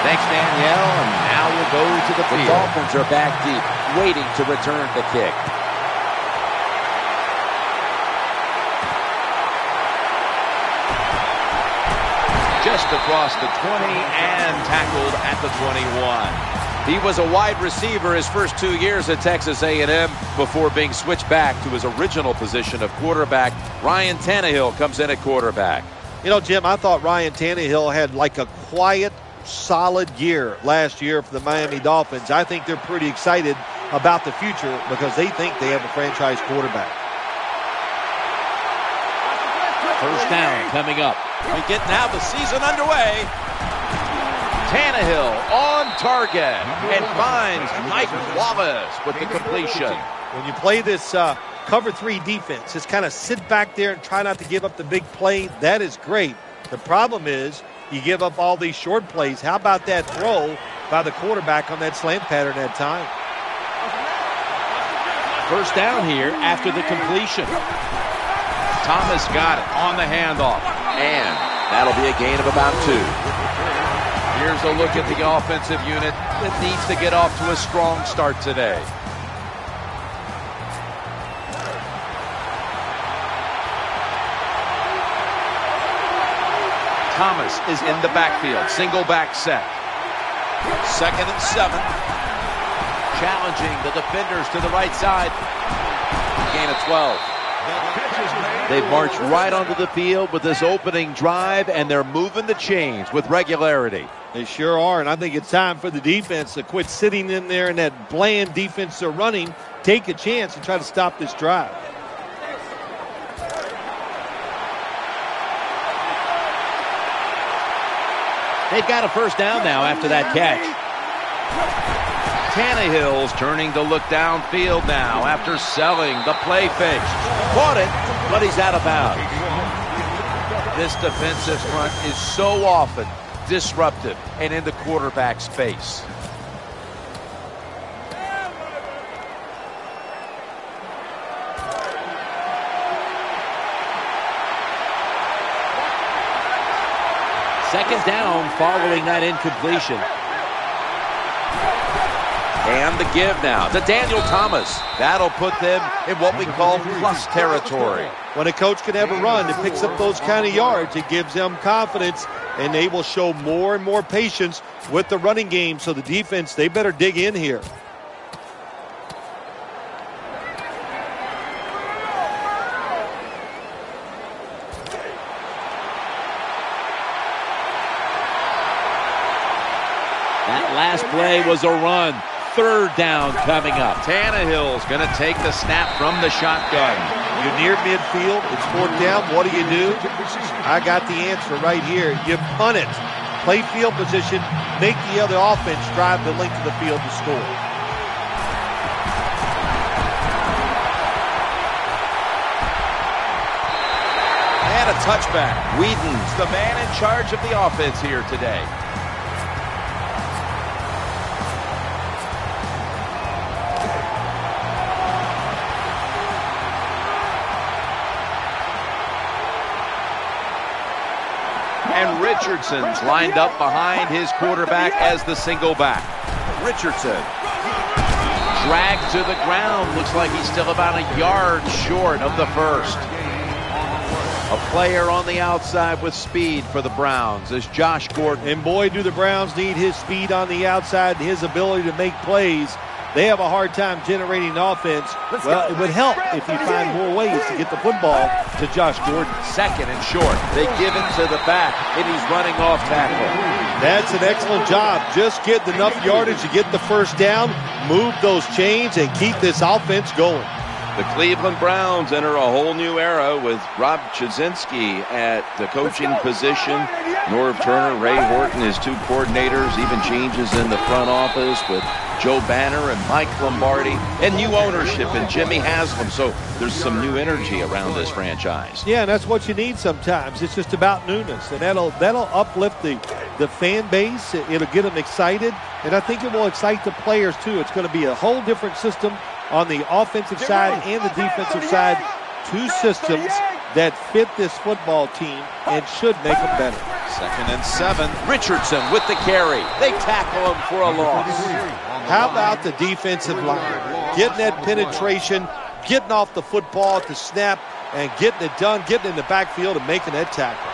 Thanks, Danielle, and now we'll go to the field. The Dolphins are back deep, waiting to return the kick. Just across the 20 and tackled at the 21. He was a wide receiver his first 2 years at Texas A&M before being switched back to his original position of quarterback. Ryan Tannehill comes in at quarterback. You know, Jim, I thought Ryan Tannehill had like a quiet, solid year last year for the Miami Dolphins. I think they're pretty excited about the future because they think they have a franchise quarterback. First down coming up. We get now the season underway. Tannehill on target and finds Mike Wallace with the completion. When you play this cover 3 defense, just kind of sit back there and try not to give up the big play. That is great. The problem is you give up all these short plays. How about that throw by the quarterback on that slant pattern that time? First down here after the completion. Thomas got it on the handoff. And that'll be a gain of about 2. Here's a look at the offensive unit that needs to get off to a strong start today. Thomas is in the backfield. Single back set. 2nd and 7. Challenging the defenders to the right side. Gain of 12. They've marched right onto the field with this opening drive, and they're moving the chains with regularity. They sure are, and I think it's time for the defense to quit sitting in there in that bland defense they're running, take a chance and try to stop this drive. They've got a first down now after that catch. Tannehill's turning to look downfield now after selling the play fake. Caught it, but he's out of bounds. This defensive front is so often disruptive and in the quarterback's face. Second down following that incompletion. And the give now to Daniel Thomas. That'll put them in what we call plus territory. When a coach can have a run that picks up those kind of yards, it gives them confidence, and they will show more and more patience with the running game. So the defense, they better dig in here. That last play was a run. Third down coming up. Tannehill's going to take the snap from the shotgun. You're near midfield. It's 4th down. What do? I got the answer right here. You punt it. Play field position. Make the other offense drive the length of the field to score. And a touchback. Whedon's the man in charge of the offense here today. And Richardson's lined up behind his quarterback as the single back. Richardson dragged to the ground. Looks like he's still about a yard short of the first. A player on the outside with speed for the Browns is Josh Gordon. And boy, do the Browns need his speed on the outside and his ability to make plays. They have a hard time generating offense. Well, it would help if you find more ways to get the football to Josh Gordon. 2nd and short. They give it to the back, and he's running off tackle. That's an excellent job. Just get enough yardage to get the first down, move those chains, and keep this offense going. The Cleveland Browns enter a whole new era with Rob Chudzinski at the coaching position. Norv Turner, Ray Horton, his 2 coordinators, even changes in the front office with Joe Banner and Mike Lombardi, and new ownership in Jimmy Haslam. So there's some new energy around this franchise. Yeah, and that's what you need sometimes. It's just about newness, and that'll uplift the fan base. It'll get them excited, and I think it will excite the players too. It's going to be a whole different system on the offensive side and the defensive side. 2 systems that fit this football team and should make them better. 2nd and 7. Richardson with the carry. They tackle him for a loss. How about the defensive line? Getting that penetration, getting off the football at the snap, and getting it done, getting in the backfield and making that tackle.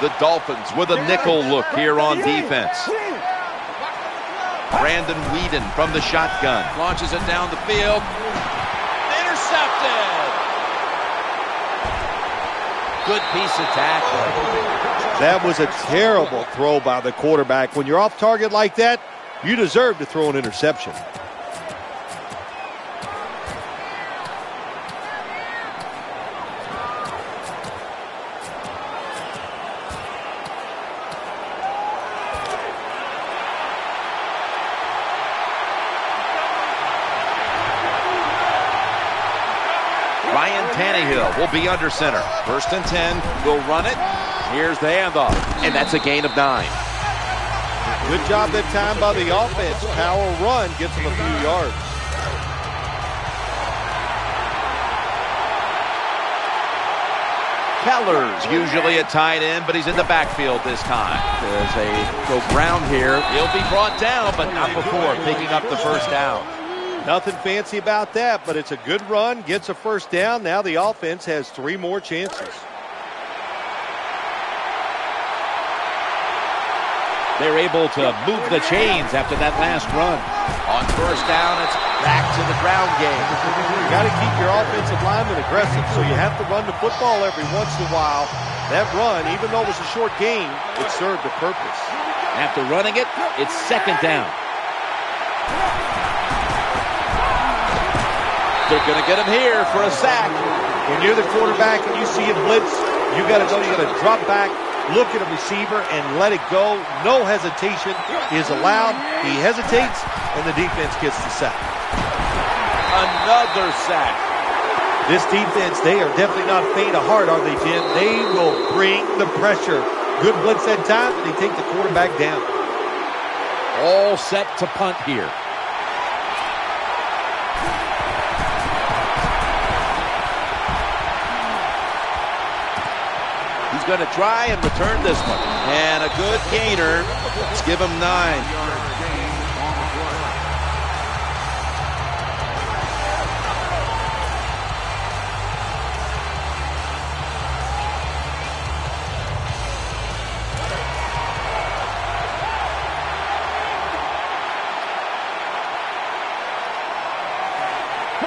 The Dolphins with a nickel look here on defense. Brandon Weeden from the shotgun. Launches it down the field. Intercepted! Good piece of tackling. That was a terrible throw by the quarterback. When you're off target like that, you deserve to throw an interception. Ryan Tannehill will be under center. 1st and 10. Will run it. Here's the handoff, and that's a gain of 9. Good job that time by the offense. Power run gets them a few yards. Keller's usually a tight end, but he's in the backfield this time. There's a go ground here. He'll be brought down, but not before picking up the 1st down. Nothing fancy about that, but it's a good run, gets a 1st down. Now the offense has 3 more chances. They're able to move the chains after that last run. On 1st down, it's back to the ground game. You got to keep your offensive lineman aggressive, so you have to run the football every once in a while. That run, even though it was a short game, it served a purpose. After running it, it's 2nd down. They're going to get him here for a sack. When you're the quarterback and you see a blitz, you got to go, you got to drop back, look at a receiver, and let it go. No hesitation is allowed. He hesitates, and the defense gets the sack. Another sack. This defense, they are definitely not faint of heart, are they, Jim? They will bring the pressure. Good blitz that time, and they take the quarterback down. All set to punt here. He's going to try and return this one. And a good gainer. Let's give him 9.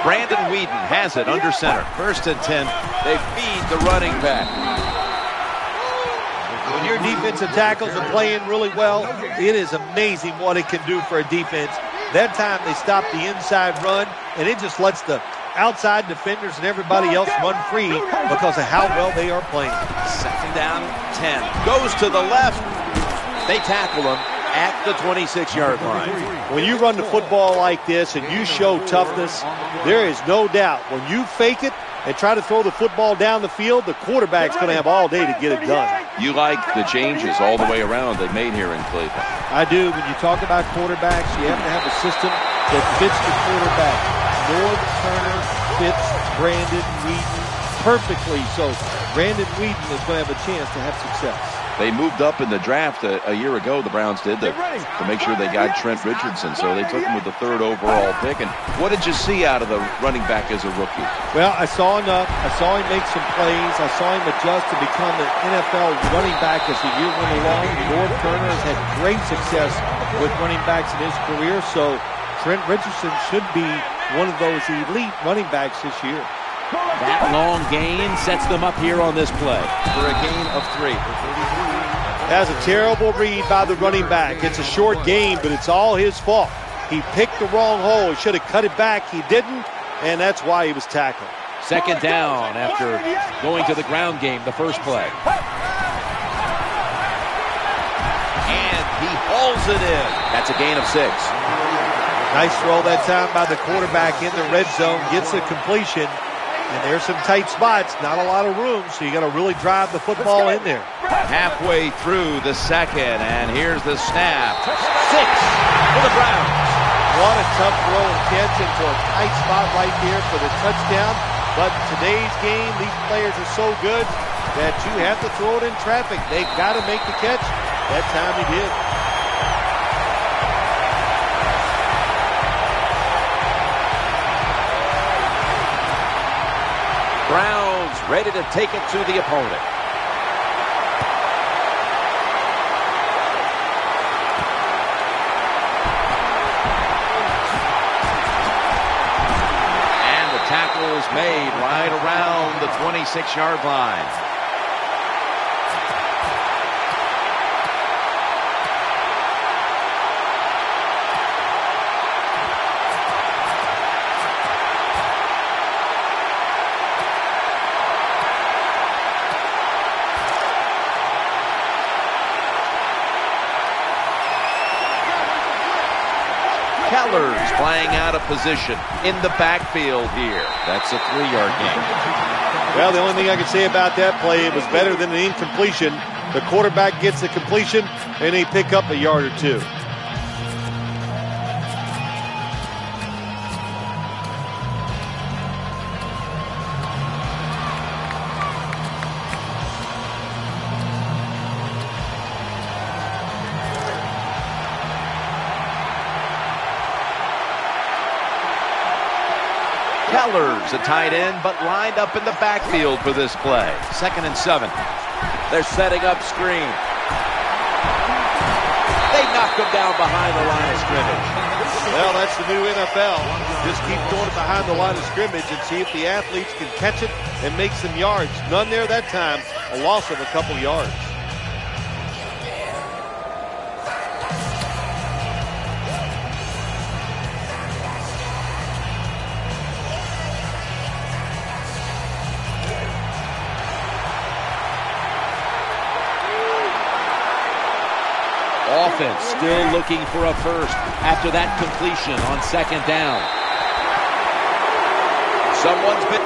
Brandon Weeden has it under center. 1st and 10. They feed the running back. When your defensive tackles are playing really well, it is amazing what it can do for a defense. That time they stopped the inside run, and it just lets the outside defenders and everybody else run free because of how well they are playing. 2nd down, 10. Goes to the left. They tackle him at the 26-yard line. When you run the football like this and you show toughness, there is no doubt when you fake it and try to throw the football down the field, the quarterback's going to have all day to get it done. You like the changes all the way around they made here in Cleveland. I do. When you talk about quarterbacks, you have to have a system that fits the quarterback. Norv Turner fits Brandon Weeden perfectly. So Brandon Weeden is going to have a chance to have success. They moved up in the draft a year ago, the Browns did, to make sure they got Trent Richardson. So they took him with the 3rd overall pick. And what did you see out of the running back as a rookie? Well, I saw enough. I saw him make some plays. I saw him adjust to become an NFL running back as the year went along. Norv Turner has had great success with running backs in his career. So Trent Richardson should be one of those elite running backs this year. That long gain sets them up here on this play for a gain of 3. That's a terrible read by the running back. It's a short game, but it's all his fault. He picked the wrong hole. He should have cut it back. He didn't, and that's why he was tackled. 2nd down after going to the ground game, the first play. And he hauls it in. That's a gain of 6. Nice throw that time by the quarterback in the red zone. Gets the completion. And there's some tight spots, not a lot of room, so you got to really drive the football in there. Halfway through the 2nd, and here's the snap. 6 for the Browns. What a tough throw and catch into a tight spot right there for the touchdown. But today's game, these players are so good, that you have to throw it in traffic. They got to make the catch. That time he did. Browns ready to take it to the opponent. Tackle is made right around the 26-yard line. Keller's playing out of position in the backfield here. That's a 3-yard gain. Well, the only thing I can say about that play, it was better than an incompletion. The quarterback gets the completion, and they pick up a yard or two. Keller's a tight end, but lined up in the backfield for this play. 2nd and 7. They're setting up screen. They knock him down behind the line of scrimmage. Well, that's the new NFL. Just keep going behind the line of scrimmage and see if the athletes can catch it and make some yards. None there that time. A loss of a couple yards. Offense still looking for a first after that completion on 2nd down. Someone's been